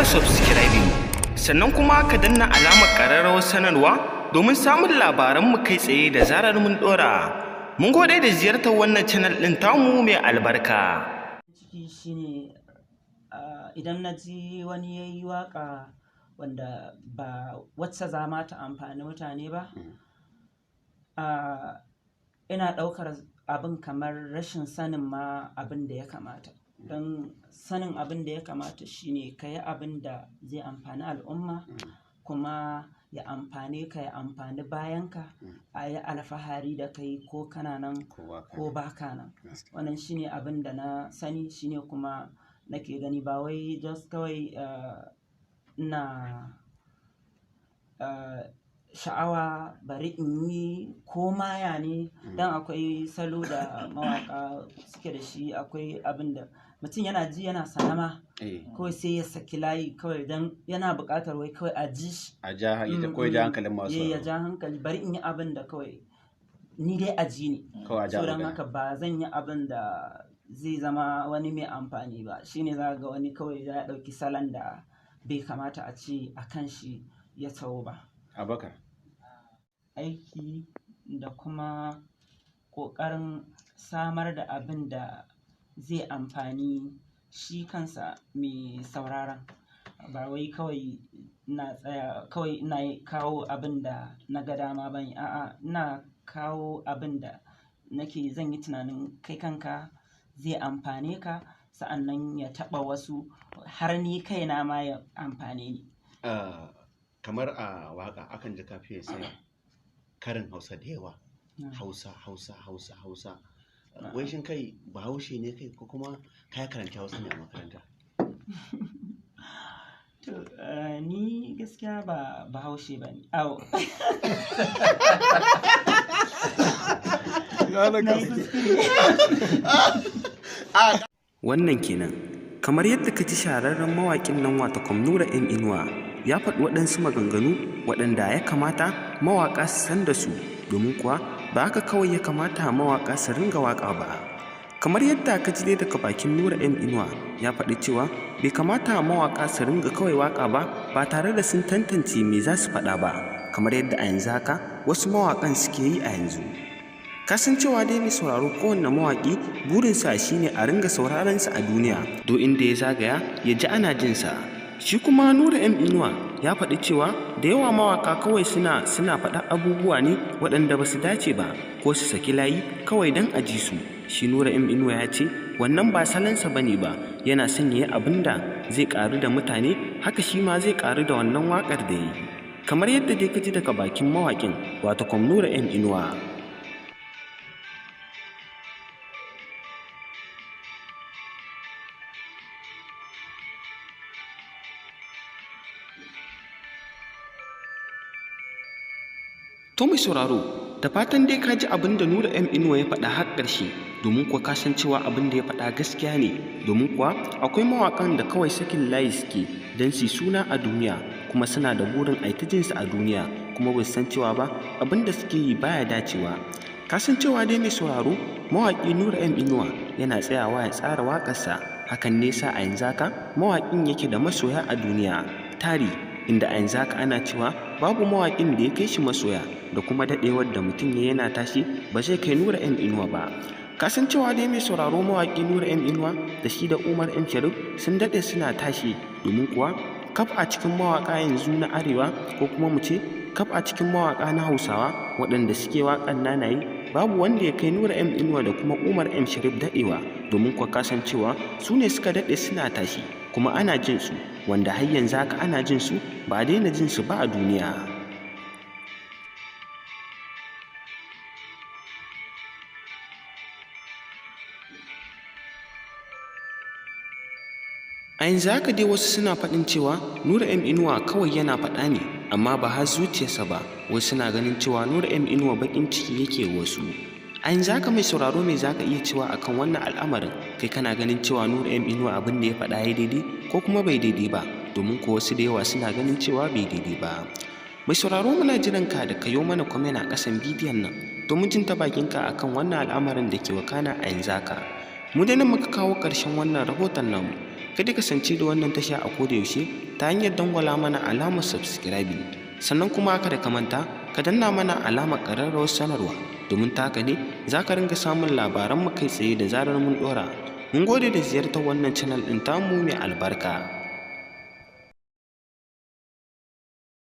mana subscribing sannan kuma ka danna alamar ƙararrawar sanarwa domin samun labaranmu kai tsaye da zarar mun ɗora. Mun gode da ziyartar wannan channel ɗin tamu mai albarka. Ciki shine idan na ji wani ya yi waƙa wanda ba wacce za ma ta amfani mutane ba, ina ɗaukar abin kamar rashin sanin ma abin da ya kamata. Don sanin abin da ya kamata shine ka yi abin da zai amfani al'umma, kuma ya amfane ka, ya amfani bayanka, a yi alfahari da kai ko kana nan ko baka nan. Wannan shine abin da na sani, shine kuma nake gani, ba wai just kawai ina sha'awa bari in yi ko maya ne. Dan akwai salo da mawaƙa suke da shi, akwai abin da mutum yana ji yana sanama kawai sai ya saki layi kawai dan yana buƙatar wai kawai a ji shi, a ja hankalin masu ya ja hankali, bari in yi abin da kawai ni dai a ji ne. So don haka ba zan yi abin da zai zama wani mai amfani ba. Shine za ga wani kawai ya ɗauki salon da bai kamata a ce a kan shi ya taho ba. Abakar, aiki da kuma ƙoƙarin samar da abin da zai amfani shi kansa mai sauraron, ba wai kawai ina tsaya kawai ina kawo abin da na ga dama bane. A'a, ina kawo abin da nake zan yi tunanin kai kanka zai amfane ka, sa'annan ya taɓa wasu har ni kaina ma ya amfane ni. kamar a waka akan ji kafiye sai karin Hausa da yawa. Hausa. Wai shin kai Bahaushe ne kai ko kuma kai karanta Hausa ne a makaranta? To ni gaskiya ba Bahaushe ba ne. Awo. Wannan kenan, kamar yadda ka ji shahararren mawaƙin nan Nura Inuwa ya faɗi waɗansu maganganu waɗanda ya kamata mawaƙa su san da su, domin kuwa ba haka kawai ya kamata mawaƙa su ringa waƙa ba. Kamar yadda ka ji dai daga bakin Nura Inuwa ya faɗi cewa bai kamata mawaƙa su ringa kawai waƙa ba tare da sun tantance me za su faɗa ba, kamar yadda a yanzu haka wasu mawaƙan suke yi a yanzu. Kasancewa dai mai sauraro, kowanne mawaƙi burinsa shine a ringa sauraronsa a duniya, do inda ya zagaya ya ji ana jinsa. Shi kuma Nura Inuwa ya faɗi cewa da yawa mawaƙa kawai suna faɗa abubuwa ne waɗanda ba su dace ba, ko su saki layi kawai don a ji su. Shi Nura Inuwa ya ce wannan ba salansa ba ne ba, yana son ya yi abin da zai ƙaru da mutane, haka shi ma zai ƙaru da wannan waƙar da ya yi. Kamar yadda dai ka ji daga bakin mawaƙin Nura Inuwa. To mai sauraro, da fatan dai ka ji abin da Nura Inuwa ya faɗa har ƙarshe, domin kuwa ka san cewa abin da ya faɗa gaskiya ne, domin kuwa akwai mawaƙan da kawai sakin layi suke don su suna a duniya, kuma suna da burin a ta jinsu a duniya, kuma bai san cewa ba abin da suke yi baya dacewa. Ka san cewa dai mai sauraro, mawaƙi Nura Inuwa yana tsayawa ya tsara waƙarsa, hakan ne sa a yanzu haka mawaƙin yake da masoya a duniya tari, inda a yanzu haka ana cewa babu mawaƙin da ya kai shi masoya, da kuma daɗewar da mutum ya yana tashi ba zai kai Nura Inuwa ba. Kasancewa dai mai sauraro, mawaƙi Nura Inuwa da shi da Umar Sharif sun daɗe suna tashi, domin kuwa kaf a cikin mawaƙa yanzu na arewa, ko kuma mu ce kaf a cikin mawaƙa na Hausawa waɗanda suke waƙan nanaye, babu wanda ya kai Nura Inuwa da kuma Umar Sharif daɗewa, domin kuwa kasancewa su ne suka daɗe suna tashi kuma ana jin su, wanda har yanzu haka ana jin su, ba a daina jin su ba a duniya. A yanzu haka dai wasu suna faɗin cewa Nura Inuwa kawai yana faɗa ne, amma ba har zuciyarsa ba. Wasu suna ganin cewa Nura Inuwa baƙin ciki yake wasu. A yanzu haka mai sauraro, me za ka iya cewa akan wannan al'amarin? Kai kana ganin cewa Nura Inuwa abin da ya faɗa ya daidai ko kuma bai daidai ba? Domin ko wasu da yawa suna ganin cewa bai daidai ba. Mai sauraro, muna jiran ka da ka yo mana comment a ƙasan bidiyon nan domin jin ta bakinka akan wannan al'amarin da ke wakana a yanzu haka. Mu dai nan muka kawo ƙarshen wannan rahoton namu. kada kasance da wannan tasha a koda yaushe ta hanyar dangwala mana alamar subscribing, sannan kuma kada ka manta ka danna mana alamar ƙararrawar sanarwa, domin ta haka ne za ka ringa samun labaran mu kai tsaye da zarar mun ɗora. Mun gode da ziyartar wannan channel ɗin tamu mai albarka.